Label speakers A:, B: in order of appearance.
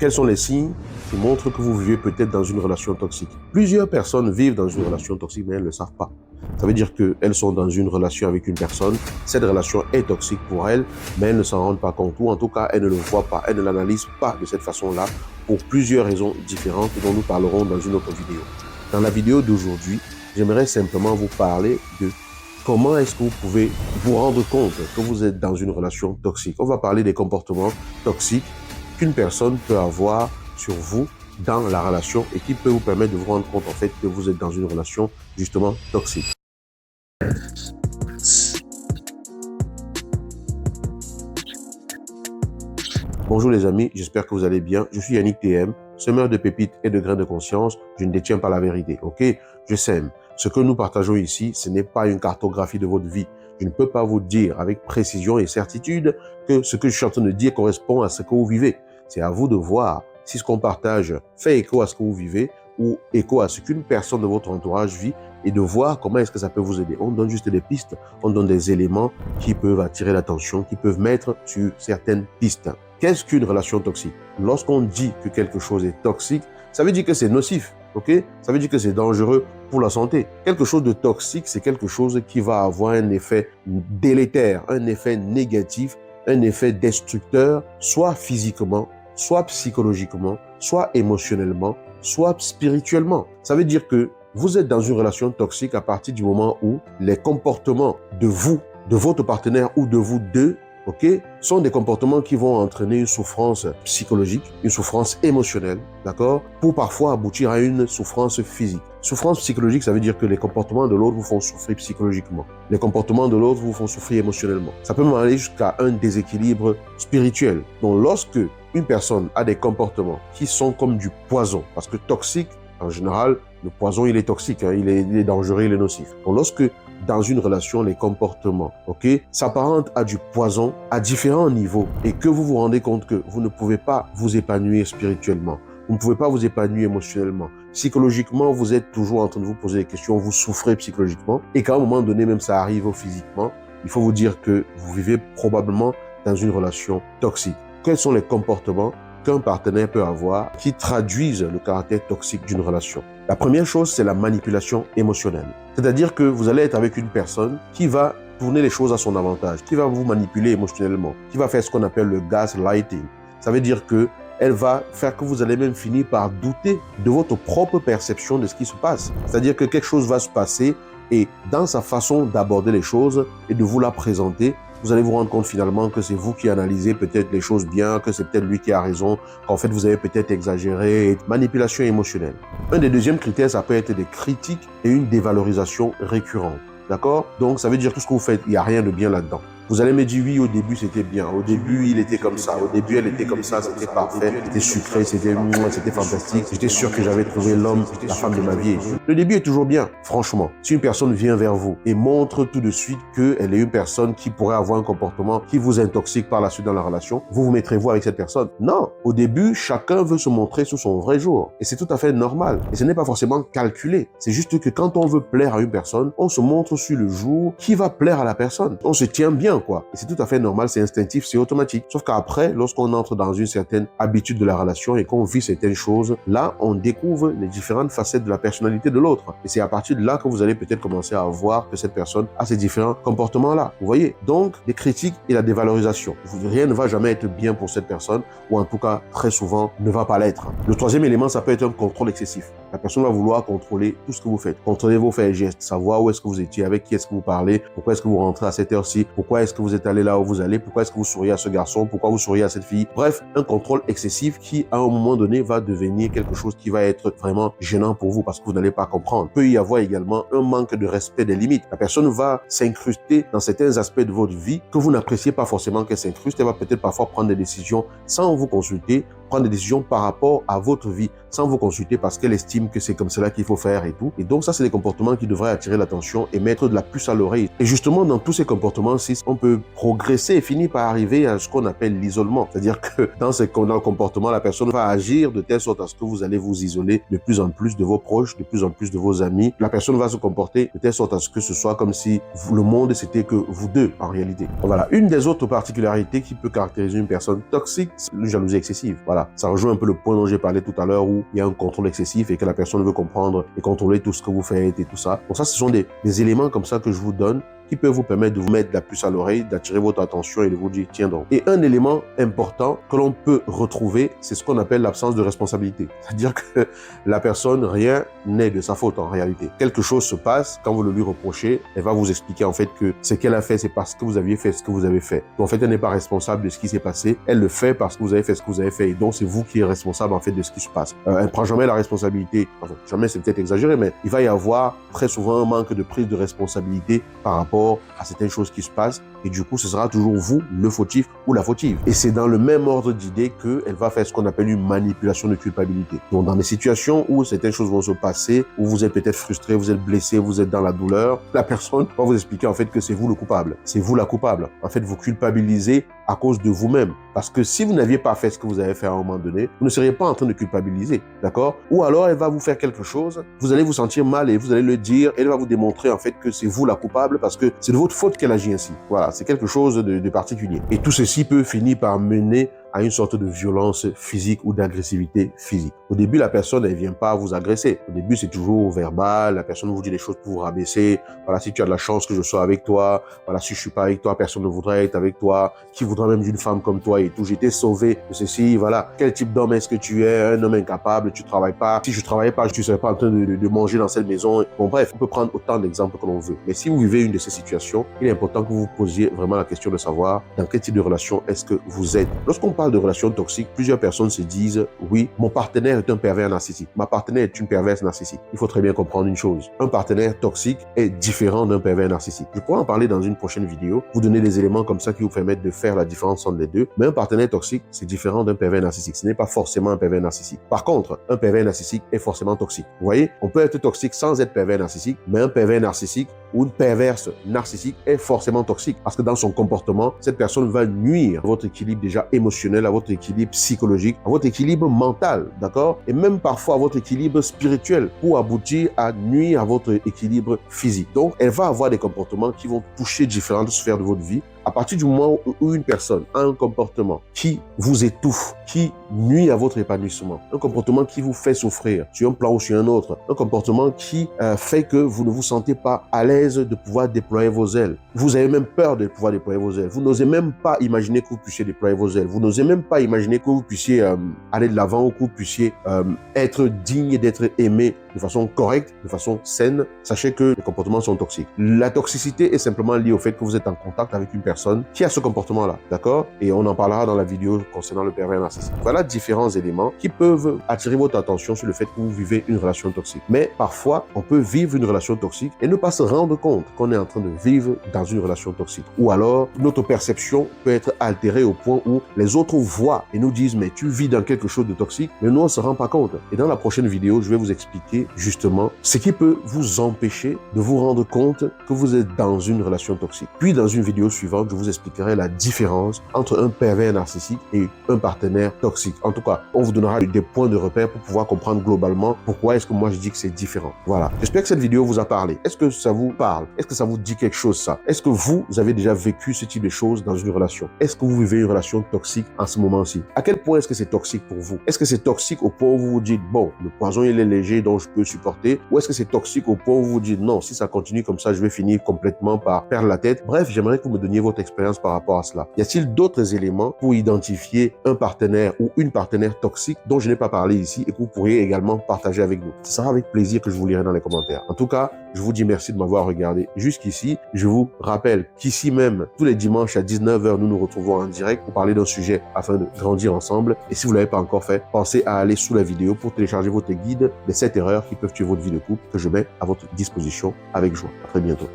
A: Quels sont les signes qui montrent que vous vivez peut-être dans une relation toxique? Plusieurs personnes vivent dans une relation toxique, mais elles ne le savent pas. Ça veut dire qu'elles sont dans une relation avec une personne, cette relation est toxique pour elles, mais elles ne s'en rendent pas compte, ou en tout cas, elles ne le voient pas, elles ne l'analysent pas de cette façon-là, pour plusieurs raisons différentes dont nous parlerons dans une autre vidéo. Dans la vidéo d'aujourd'hui, j'aimerais simplement vous parler de comment est-ce que vous pouvez vous rendre compte que vous êtes dans une relation toxique. On va parler des comportements toxiques qu'une personne peut avoir sur vous dans la relation et qui peut vous permettre de vous rendre compte en fait que vous êtes dans une relation justement toxique. Bonjour les amis, j'espère que vous allez bien. Je suis Yannick TM, semeur de pépites et de grains de conscience. Je ne détiens pas la vérité, ok? Je sème. Ce que nous partageons ici, ce n'est pas une cartographie de votre vie. Je ne peux pas vous dire avec précision et certitude que ce que je suis en train de dire correspond à ce que vous vivez. C'est à vous de voir si ce qu'on partage fait écho à ce que vous vivez ou écho à ce qu'une personne de votre entourage vit et de voir comment est-ce que ça peut vous aider. On donne juste des pistes, on donne des éléments qui peuvent attirer l'attention, qui peuvent mettre sur certaines pistes. Qu'est-ce qu'une relation toxique? Lorsqu'on dit que quelque chose est toxique, ça veut dire que c'est nocif, ok? Ça veut dire que c'est dangereux pour la santé. Quelque chose de toxique, c'est quelque chose qui va avoir un effet délétère, un effet négatif, un effet destructeur, soit physiquement, soit psychologiquement, soit émotionnellement, soit spirituellement. Ça veut dire que vous êtes dans une relation toxique à partir du moment où les comportements de vous, de votre partenaire ou de vous deux, ok, sont des comportements qui vont entraîner une souffrance psychologique, une souffrance émotionnelle, d'accord, pour parfois aboutir à une souffrance physique. Souffrance psychologique, ça veut dire que les comportements de l'autre vous font souffrir psychologiquement. Les comportements de l'autre vous font souffrir émotionnellement. Ça peut même aller jusqu'à un déséquilibre spirituel. Donc, lorsque une personne a des comportements qui sont comme du poison, parce que toxique, en général, le poison, il est toxique, hein, il est dangereux, il est nocif. Donc, lorsque dans une relation, les comportements, ok, s'apparentent à du poison à différents niveaux et que vous vous rendez compte que vous ne pouvez pas vous épanouir spirituellement, vous ne pouvez pas vous épanouir émotionnellement, psychologiquement, vous êtes toujours en train de vous poser des questions, vous souffrez psychologiquement et qu'à un moment donné, même ça arrive physiquement, il faut vous dire que vous vivez probablement dans une relation toxique. Quels sont les comportements qu'un partenaire peut avoir qui traduisent le caractère toxique d'une relation? La première chose, c'est la manipulation émotionnelle. C'est-à-dire que vous allez être avec une personne qui va tourner les choses à son avantage, qui va vous manipuler émotionnellement, qui va faire ce qu'on appelle le gaslighting. Ça veut dire que elle va faire que vous allez même finir par douter de votre propre perception de ce qui se passe. C'est-à-dire que quelque chose va se passer et dans sa façon d'aborder les choses et de vous la présenter, vous allez vous rendre compte finalement que c'est vous qui analysez peut-être les choses bien, que c'est peut-être lui qui a raison, qu'en fait vous avez peut-être exagéré. Manipulation émotionnelle. Un des deuxièmes critères, ça peut être des critiques et une dévalorisation récurrente. D'accord? Donc ça veut dire tout ce que vous faites, il n'y a rien de bien là-dedans. Vous allez me dire, oui, au début, c'était bien. Au début, il était comme ça. Au début, elle était comme ça. C'était parfait. C'était sucré. C'était fantastique. J'étais sûr que j'avais trouvé l'homme, la femme de ma vie. Le début est toujours bien. Franchement, si une personne vient vers vous et montre tout de suite qu'elle est une personne qui pourrait avoir un comportement qui vous intoxique par la suite dans la relation, vous vous mettrez-vous avec cette personne? Non. Au début, chacun veut se montrer sous son vrai jour. Et c'est tout à fait normal. Et ce n'est pas forcément calculé. C'est juste que quand on veut plaire à une personne, on se montre sur le jour qui va plaire à la personne. On se tient bien, quoi. Et c'est tout à fait normal, c'est instinctif, c'est automatique. Sauf qu'après, lorsqu'on entre dans une certaine habitude de la relation et qu'on vit certaines choses, là, on découvre les différentes facettes de la personnalité de l'autre. Et c'est à partir de là que vous allez peut-être commencer à voir que cette personne a ces différents comportements-là. Vous voyez? Donc, les critiques et la dévalorisation. Rien ne va jamais être bien pour cette personne, ou en tout cas, très souvent, ne va pas l'être. Le troisième élément, ça peut être un contrôle excessif. La personne va vouloir contrôler tout ce que vous faites. Contrôler vos faits et gestes, savoir où est-ce que vous étiez, avec qui est-ce que vous parlez, pourquoi est-ce que vous rentrez à cette heure-ci, pourquoi est-ce que vous êtes allé là où vous allez, pourquoi est-ce que vous souriez à ce garçon, pourquoi vous souriez à cette fille. Bref, un contrôle excessif qui, à un moment donné, va devenir quelque chose qui va être vraiment gênant pour vous parce que vous n'allez pas comprendre. Il peut y avoir également un manque de respect des limites. La personne va s'incruster dans certains aspects de votre vie que vous n'appréciez pas forcément qu'elle s'incruste. Elle va peut-être parfois prendre des décisions sans vous consulter, prendre des décisions par rapport à votre vie sans vous consulter parce qu'elle estime que c'est comme cela qu'il faut faire et tout. Et donc ça, c'est des comportements qui devraient attirer l'attention et mettre de la puce à l'oreille. Et justement, dans tous ces comportements-ci, on peut progresser et finir par arriver à ce qu'on appelle l'isolement. C'est-à-dire que dans ce comportement, la personne va agir de telle sorte à ce que vous allez vous isoler de plus en plus de vos proches, de plus en plus de vos amis. La personne va se comporter de telle sorte à ce que ce soit comme si le monde, c'était que vous deux, en réalité. Voilà. Une des autres particularités qui peut caractériser une personne toxique, c'est la jalousie excessive. Voilà. Voilà, ça rejoint un peu le point dont j'ai parlé tout à l'heure où il y a un contrôle excessif et que la personne veut comprendre et contrôler tout ce que vous faites et tout ça. Donc ça, ce sont des éléments comme ça que je vous donne qui peut vous permettre de vous mettre la puce à l'oreille, d'attirer votre attention et de vous dire tiens donc. Et un élément important que l'on peut retrouver, c'est ce qu'on appelle l'absence de responsabilité. C'est-à-dire que la personne, rien n'est de sa faute en réalité. Quelque chose se passe, quand vous le lui reprochez, elle va vous expliquer en fait que ce qu'elle a fait, c'est parce que vous aviez fait ce que vous avez fait. Donc en fait, elle n'est pas responsable de ce qui s'est passé, elle le fait parce que vous avez fait ce que vous avez fait et donc c'est vous qui êtes responsable en fait de ce qui se passe. Elle ne prend jamais la responsabilité, enfin jamais c'est peut-être exagéré, mais il va y avoir très souvent un manque de prise de responsabilité par rapport à certaines choses qui se passent et du coup ce sera toujours vous le fautif ou la fautive. Et c'est dans le même ordre d'idée qu'elle va faire ce qu'on appelle une manipulation de culpabilité. Donc dans des situations où certaines choses vont se passer, où vous êtes peut-être frustré, vous êtes blessé, vous êtes dans la douleur, la personne va vous expliquer en fait que c'est vous le coupable, c'est vous la coupable. En fait vous culpabilisez à cause de vous-même. Parce que si vous n'aviez pas fait ce que vous avez fait à un moment donné, vous ne seriez pas en train de culpabiliser, d'accord? Ou alors elle va vous faire quelque chose, vous allez vous sentir mal et vous allez le dire, elle va vous démontrer en fait que c'est vous la coupable parce que c'est de votre faute qu'elle agit ainsi. Voilà, c'est quelque chose de particulier. Et tout ceci peut finir par mener à une sorte de violence physique ou d'agressivité physique. Au début, la personne, elle vient pas vous agresser. Au début, c'est toujours verbal. La personne vous dit des choses pour vous rabaisser. Voilà, si tu as de la chance que je sois avec toi. Voilà, si je suis pas avec toi, personne ne voudrait être avec toi. Qui voudra même d'une femme comme toi et tout. J'ai été sauvé de ceci. Voilà. Quel type d'homme est-ce que tu es? Un homme incapable. Tu travailles pas. Si je travaillais pas, tu serais pas en train de manger dans cette maison. Bon, bref, on peut prendre autant d'exemples que l'on veut. Mais si vous vivez une de ces situations, il est important que vous vous posiez vraiment la question de savoir dans quel type de relation est-ce que vous êtes. Lorsqu'on parle de relations toxiques, plusieurs personnes se disent oui, mon partenaire est un pervers narcissique. Ma partenaire est une perverse narcissique. Il faut très bien comprendre une chose. Un partenaire toxique est différent d'un pervers narcissique. Je pourrais en parler dans une prochaine vidéo, vous donner des éléments comme ça qui vous permettent de faire la différence entre les deux. Mais un partenaire toxique, c'est différent d'un pervers narcissique. Ce n'est pas forcément un pervers narcissique. Par contre, un pervers narcissique est forcément toxique. Vous voyez, on peut être toxique sans être pervers narcissique, mais un pervers narcissique ou une perverse narcissique est forcément toxique parce que dans son comportement, cette personne va nuire à votre équilibre déjà émotionnel, à votre équilibre psychologique, à votre équilibre mental, d'accord? Et même parfois à votre équilibre spirituel pour aboutir à nuire à votre équilibre physique. Donc, elle va avoir des comportements qui vont toucher différentes sphères de votre vie. À partir du moment où une personne a un comportement qui vous étouffe, qui nuit à votre épanouissement, un comportement qui vous fait souffrir sur un plan ou sur un autre, un comportement qui fait que vous ne vous sentez pas à l'aise de pouvoir déployer vos ailes. Vous avez même peur de pouvoir déployer vos ailes. Vous n'osez même pas imaginer que vous puissiez déployer vos ailes. Vous n'osez même pas imaginer que vous puissiez aller de l'avant ou que vous puissiez être digne d'être aimé de façon correcte, de façon saine. Sachez que les comportements sont toxiques. La toxicité est simplement liée au fait que vous êtes en contact avec une personne qui a ce comportement-là, d'accord? Et on en parlera dans la vidéo concernant le pervers narcissique. Voilà différents éléments qui peuvent attirer votre attention sur le fait que vous vivez une relation toxique. Mais parfois, on peut vivre une relation toxique et ne pas se rendre compte qu'on est en train de vivre dans une relation toxique. Ou alors, notre perception peut être altérée au point où les autres voient et nous disent « mais tu vis dans quelque chose de toxique », mais nous, on ne se rend pas compte. Et dans la prochaine vidéo, je vais vous expliquer justement ce qui peut vous empêcher de vous rendre compte que vous êtes dans une relation toxique. Puis, dans une vidéo suivante, je vous expliquerai la différence entre un pervers narcissique et un partenaire toxique. En tout cas, on vous donnera des points de repère pour pouvoir comprendre globalement pourquoi est-ce que moi je dis que c'est différent. Voilà. J'espère que cette vidéo vous a parlé. Est-ce que ça vous parle? Est-ce que ça vous dit quelque chose, ça? Est-ce que vous avez déjà vécu ce type de choses dans une relation? Est-ce que vous vivez une relation toxique en ce moment-ci? À quel point est-ce que c'est toxique pour vous? Est-ce que c'est toxique au point où vous vous dites, bon, le poison il est léger donc je peux supporter? Ou est-ce que c'est toxique au point où vous vous dites, non, si ça continue comme ça, je vais finir complètement par perdre la tête? Bref, j'aimerais que vous me donniez votre expérience par rapport à cela. Y a-t-il d'autres éléments pour identifier un partenaire ou une partenaire toxique dont je n'ai pas parlé ici et que vous pourriez également partager avec nous? Ce sera avec plaisir que je vous lirai dans les commentaires. En tout cas, je vous dis merci de m'avoir regardé jusqu'ici. Je vous rappelle qu'ici même, tous les dimanches à 19h, nous nous retrouvons en direct pour parler d'un sujet afin de grandir ensemble. Et si vous ne l'avez pas encore fait, pensez à aller sous la vidéo pour télécharger votre guide des 7 erreurs qui peuvent tuer votre vie de couple que je mets à votre disposition avec joie. À très bientôt.